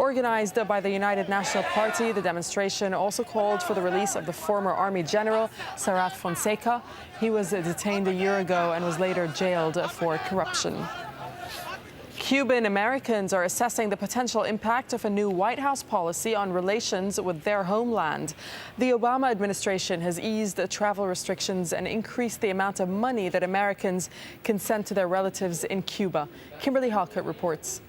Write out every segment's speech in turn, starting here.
Organized by the United National Party, the demonstration also called for the release of the former Army General, Sarat Fonseca. He was detained a year ago and was later jailed for corruption. Cuban Americans are assessing the potential impact of a new White House policy on relations with their homeland. The Obama administration has eased travel restrictions and increased the amount of money that Americans can send to their relatives in Cuba. Kimberly Halkett reports.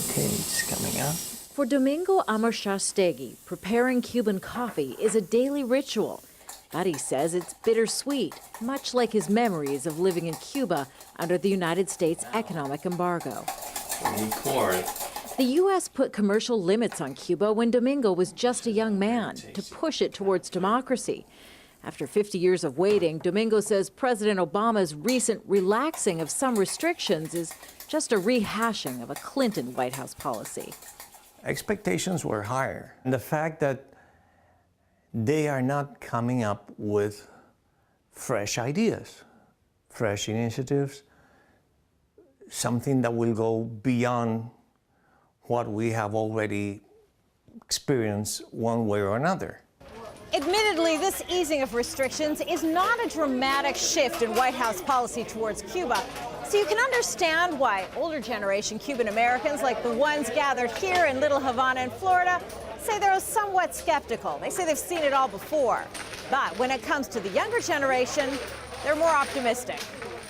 Okay, it's coming up. For Domingo Amorsastegui, preparing Cuban coffee is a daily ritual. But he says it's bittersweet, much like his memories of living in Cuba under the United States economic embargo. The U.S. put commercial limits on Cuba when Domingo was just a young man to push it towards democracy. After 50 years of waiting, Domingo says President Obama's recent relaxing of some restrictions is just a rehashing of a Clinton White House policy. Expectations were higher. And the fact that they are not coming up with fresh ideas, fresh initiatives, something that will go beyond what we have already experienced one way or another. Admittedly, this easing of restrictions is not a dramatic shift in White House policy towards Cuba. So you can understand why older generation Cuban Americans, like the ones gathered here in Little Havana in Florida, say they're somewhat skeptical. They say they've seen it all before. But when it comes to the younger generation, they're more optimistic.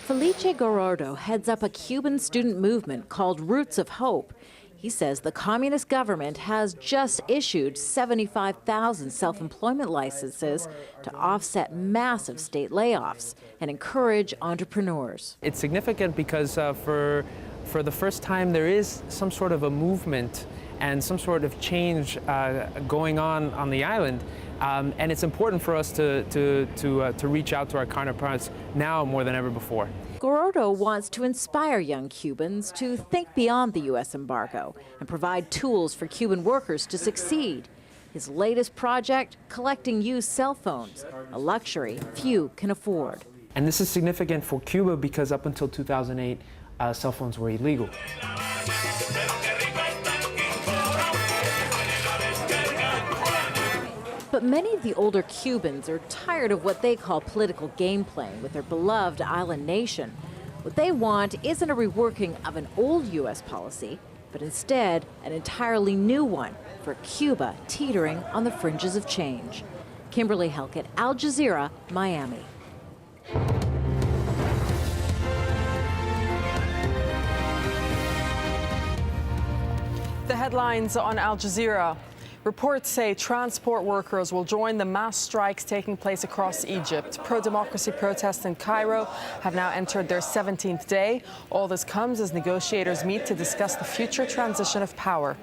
Felice Gorordo heads up a Cuban student movement called Roots of Hope. He says the communist government has just issued 75,000 self-employment licenses to offset massive state layoffs and encourage entrepreneurs. It's significant because for the first time there is some sort of a movement and some sort of change going on the island. And it's important for us to reach out to our counterparts now more than ever before. Gorordo wants to inspire young Cubans to think beyond the U.S. embargo and provide tools for Cuban workers to succeed. His latest project, collecting used cell phones, a luxury few can afford. And this is significant for Cuba because up until 2008, cell phones were illegal. But many of the older Cubans are tired of what they call political game playing with their beloved island nation. What they want isn't a reworking of an old U.S. policy, but instead an entirely new one for Cuba teetering on the fringes of change. Kimberly Halkett, Al Jazeera, Miami. The headlines on Al Jazeera. Reports say transport workers will join the mass strikes taking place across Egypt. Pro-democracy protests in Cairo have now entered their 17th day. All this comes as negotiators meet to discuss the future transition of power.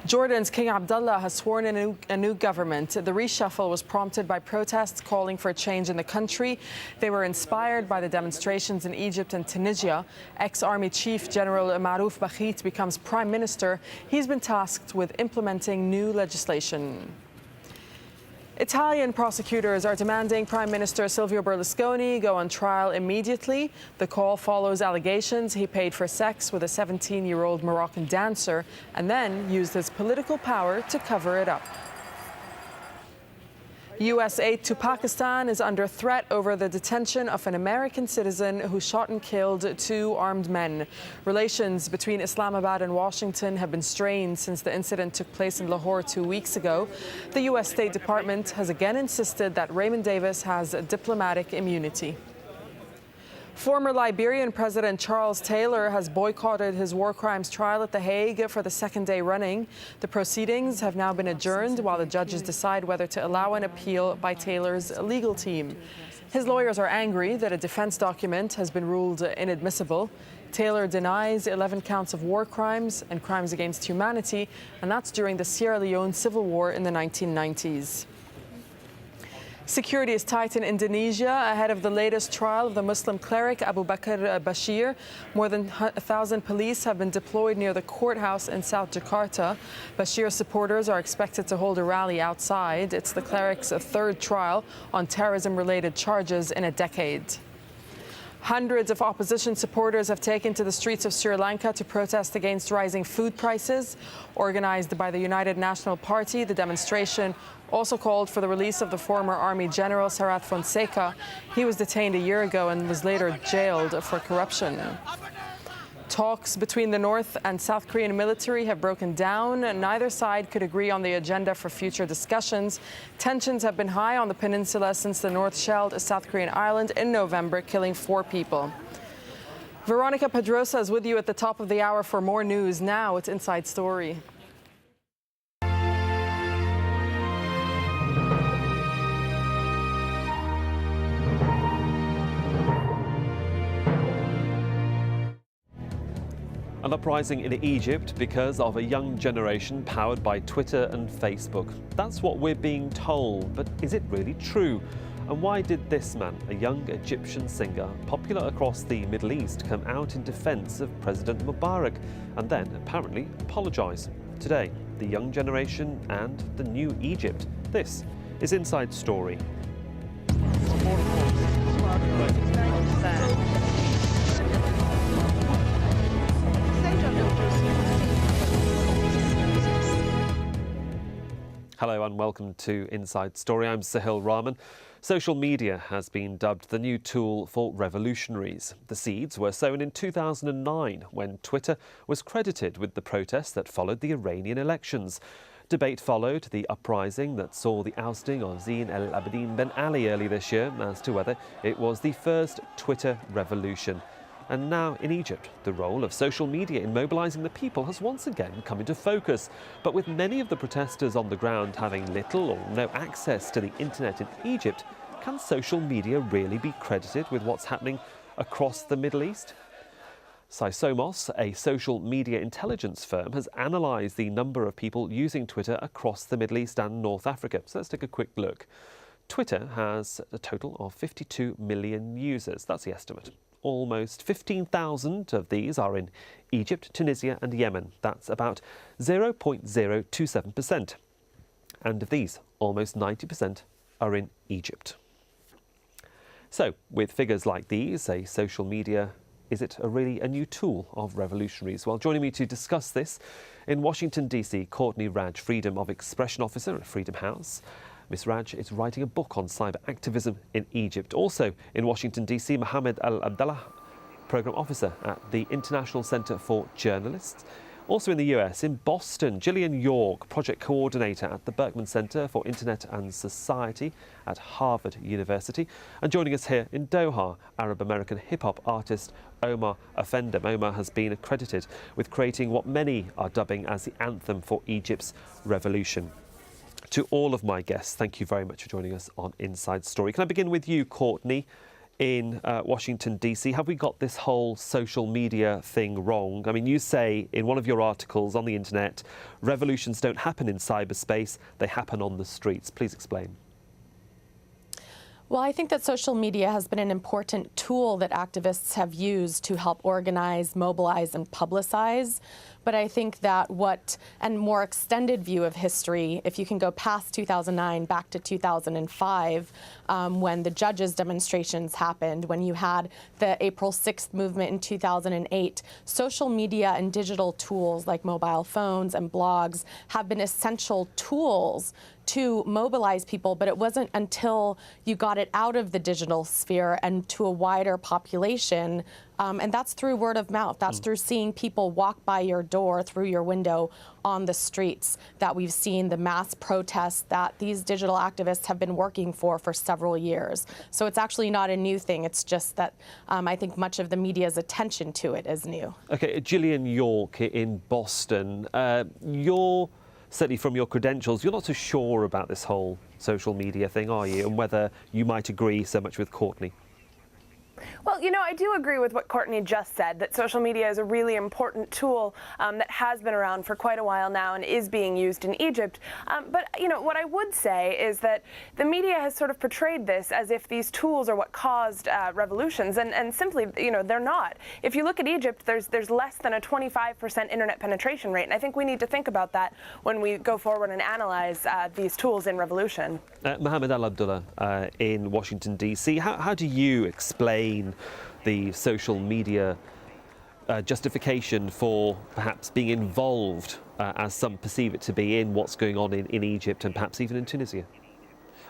Jordan's King Abdullah has sworn in a new government. The reshuffle was prompted by protests calling for a change in the country. They were inspired by the demonstrations in Egypt and Tunisia. Ex-Army Chief General Maruf Baghit becomes prime minister. He's been tasked with implementing new legislation. Italian prosecutors are demanding Prime Minister Silvio Berlusconi go on trial immediately. The call follows allegations he paid for sex with a 17-year-old Moroccan dancer and then used his political power to cover it up. U.S. aid to Pakistan is under threat over the detention of an American citizen who shot and killed two armed men. Relations between Islamabad and Washington have been strained since the incident took place in Lahore 2 weeks ago. The U.S. State Department has again insisted that Raymond Davis has diplomatic immunity. Former Liberian President Charles Taylor has boycotted his war crimes trial at The Hague for the second day running. The proceedings have now been adjourned while the judges decide whether to allow an appeal by Taylor's legal team. His lawyers are angry that a defense document has been ruled inadmissible. Taylor denies 11 counts of war crimes and crimes against humanity, and that's during the Sierra Leone Civil War in the 1990s. Security is tight in Indonesia ahead of the latest trial of the Muslim cleric Abu Bakr Bashir. More than 1,000 police have been deployed near the courthouse in South Jakarta. Bashir's supporters are expected to hold a rally outside. It's the cleric's third trial on terrorism-related charges in a decade. Hundreds of opposition supporters have taken to the streets of Sri Lanka to protest against rising food prices. Organized by the United National Party, the demonstration also called for the release of the former army general Sarath Fonseca. He was detained a year ago and was later jailed for corruption. Talks between the North and South Korean military have broken down. Neither side could agree on the agenda for future discussions. Tensions have been high on the peninsula since the North shelled a South Korean island in November, killing 4 people. Veronica Pedrosa is with you at the top of the hour for more news. Now it's Inside Story. An uprising in Egypt because of a young generation powered by Twitter and Facebook. That's what we're being told, but is it really true? And why did this man, a young Egyptian singer, popular across the Middle East, come out in defence of President Mubarak and then apparently apologise? Today, the young generation and the new Egypt. This is Inside Story. Hello and welcome to Inside Story. I'm Sahil Rahman. Social media has been dubbed the new tool for revolutionaries. The seeds were sown in 2009 when Twitter was credited with the protests that followed the Iranian elections. Debate followed the uprising that saw the ousting of Zine El Abidine Ben Ali early this year as to whether it was the first Twitter revolution. And now in Egypt, the role of social media in mobilising the people has once again come into focus. But with many of the protesters on the ground having little or no access to the internet in Egypt, can social media really be credited with what's happening across the Middle East? Sysomos, a social media intelligence firm, has analysed the number of people using Twitter across the Middle East and North Africa. So let's take a quick look. Twitter has a total of 52 million users. That's the estimate. Almost 15,000 of these are in Egypt, Tunisia and Yemen. That's about 0.027%. And of these, almost 90% are in Egypt. So, with figures like these, a social media, is it really a new tool of revolutionaries? Well, joining me to discuss this in Washington, D.C., Courtney Raj, Freedom of Expression Officer at Freedom House. Ms. Raj is writing a book on cyber activism in Egypt. Also in Washington, D.C., Mohammed Al-Abdallah, Programme Officer at the International Center for Journalists. Also in the US, in Boston, Gillian York, Project Coordinator at the Berkman Center for Internet and Society at Harvard University. And joining us here in Doha, Arab-American hip-hop artist Omar Afendem. Omar has been accredited with creating what many are dubbing as the anthem for Egypt's revolution. To all of my guests, thank you very much for joining us on Inside Story. Can I begin with you, Courtney, in Washington, D.C.? Have we got this whole social media thing wrong? I mean, you say in one of your articles on the internet, revolutions don't happen in cyberspace, they happen on the streets. Please explain. Well, I think that social media has been an important tool that activists have used to help organize, mobilize, and publicize. But I think that and more extended view of history, if you can go past 2009 back to 2005, when the judges' demonstrations happened, when you had the April 6th movement in 2008, social media and digital tools like mobile phones and blogs have been essential tools to mobilize people, but it wasn't until you got it out of the digital sphere and to a wider population, and that's through word of mouth. That's through seeing people walk by your door, through your window, on the streets, that we've seen the mass protests that these digital activists have been working for several years. So it's actually not a new thing. It's just that I think much of the media's attention to it is new. Okay, Gillian York in Boston, certainly from your credentials, you're not so sure about this whole social media thing, are you? And whether you might agree so much with Courtney. Well, you know, I do agree with what Courtney just said, that social media is a really important tool that has been around for quite a while now and is being used in Egypt. But, you know, what I would say is that the media has sort of portrayed this as if these tools are what caused revolutions, and simply, you know, they're not. If you look at Egypt, there's less than a 25% internet penetration rate, and I think we need to think about that when we go forward and analyze these tools in revolution. Mohammed Al-Abdallah in Washington, D.C., how do you explain explain the social media justification for perhaps being involved, as some perceive it to be, in what's going on in Egypt and perhaps even in Tunisia?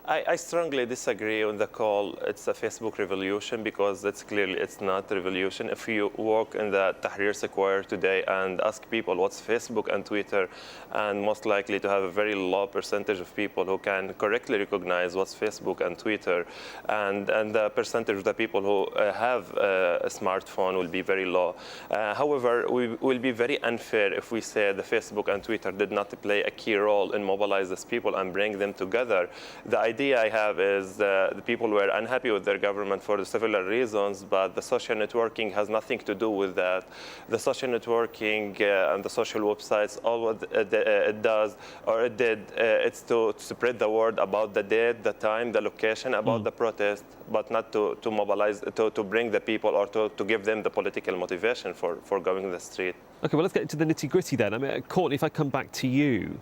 I strongly disagree on the call. It's a Facebook revolution, because it's not a revolution. If you walk in the Tahrir Square today and ask people what's Facebook and Twitter, and most likely to have a very low percentage of people who can correctly recognize what's Facebook and Twitter, and the percentage of the people who have a smartphone will be very low. However, we will be very unfair if we say the Facebook and Twitter did not play a key role in mobilize these people and bring them together. The idea I have is the people were unhappy with their government for several reasons, but the social networking has nothing to do with that. The social networking and the social websites, all what it does, or it did, it's to spread the word about the date, the time, the location, about the protest, but not to mobilize, to bring the people, or to give them the political motivation for going to the street. OK, well, let's get into the nitty-gritty then. I mean, Courtney, if I come back to you,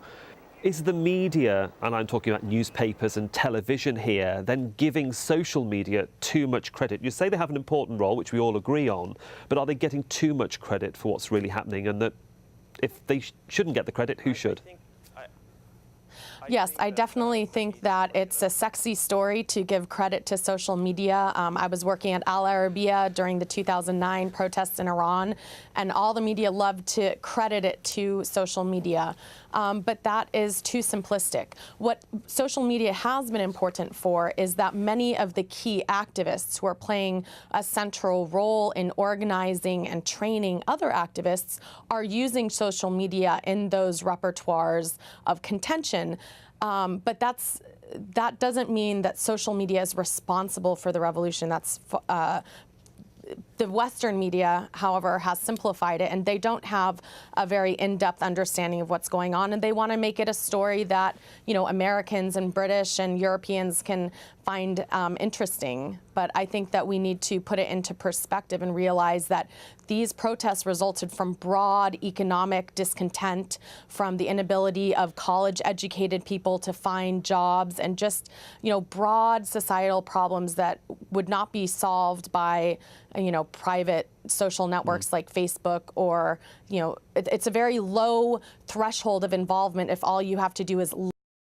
is the media, and I'm talking about newspapers and television here, then giving social media too much credit? You say they have an important role, which we all agree on, but are they getting too much credit for what's really happening? And that if they shouldn't get the credit, who should? Yes, I definitely think that it's a sexy story to give credit to social media. I was working at Al Arabiya during the 2009 protests in Iran, and all the media loved to credit it to social media. But that is too simplistic. What social media has been important for is that many of the key activists who are playing a central role in organizing and training other activists are using social media in those repertoires of contention. But that doesn't mean that social media is responsible for the revolution. That's the Western media, however, has simplified it, and they don't have a very in-depth understanding of what's going on, and they want to make it a story that, you know, Americans and British and Europeans can find interesting. But I think that we need to put it into perspective and realize that these protests resulted from broad economic discontent, from the inability of college-educated people to find jobs, and just, you know, broad societal problems that would not be solved by, you know, private social networks like Facebook, or, you know, it's a very low threshold of involvement if all you have to do is